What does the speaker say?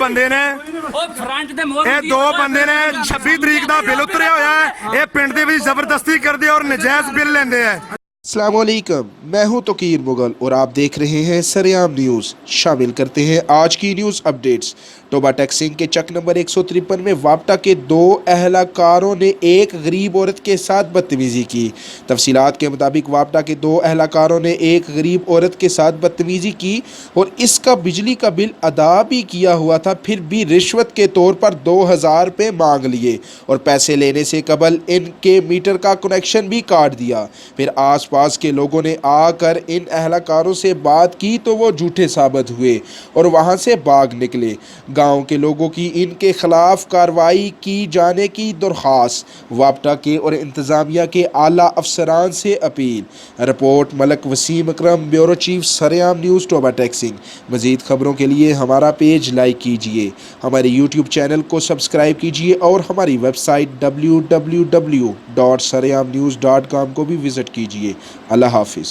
ਬੰਦੇ ਨੇ, ਇਹ ਦੋ ਬੰਦੇ ਨੇ 26 तरीक ਦਾ ਬਿੱਲ ਉਤਰਿਆ ਹੋਇਆ ਹੈ। ਇਹ ਪਿੰਡ ਦੇ ਵਿੱਚ ਜ਼ਬਰਦਸਤੀ ਕਰਦੇ ਔਰ ਨਜਾਇਜ਼ ਬਿੱਲ ਲੈਂਦੇ ਹੈ। अस्सलाम वालेकुम, मैं हूं तोकीर मुगल और आप देख रहे हैं सरेआम न्यूज़। शामिल करते हैं आज की न्यूज़ अपडेट्स। टोबा टैक्सिंग के चक नंबर 153 में वापटा के 2 अहलकारों ने एक गरीब औरत के साथ बदतमीज़ी की। तफसीलात के मुताबिक वापटा के 2 अहलकारों ने एक गरीब औरत के साथ बदतमीज़ी की और इसका बिजली का बिल अदा भी किया हुआ था, फिर भी रिश्वत के तौर पर 2000 रुपये मांग लिए और पैसे लेने से कबल इनके मीटर का कनेक्शन भी काट दिया। फिर आस पास के लोगों ने आकर इन अहलकारों से बात की तो वो झूठे साबित हुए और वहां से भाग निकले। गांव के लोगों की इनके खिलाफ कार्रवाई की जाने की दरख्वास्त। वापटा के और इंतज़ामिया के आला अफसरान से अपील। रिपोर्ट मलक वसीम अकरम, ब्यूरो चीफ, सरेआम न्यूज़, टोबा टैक्सिंग। मज़ीद खबरों के लिए हमारा पेज लाइक कीजिए, हमारे यूट्यूब चैनल को सब्सक्राइब कीजिए और हमारी वेबसाइट www.sareamnews.com को भी विज़िट कीजिए। अल्लाह हाफिज़।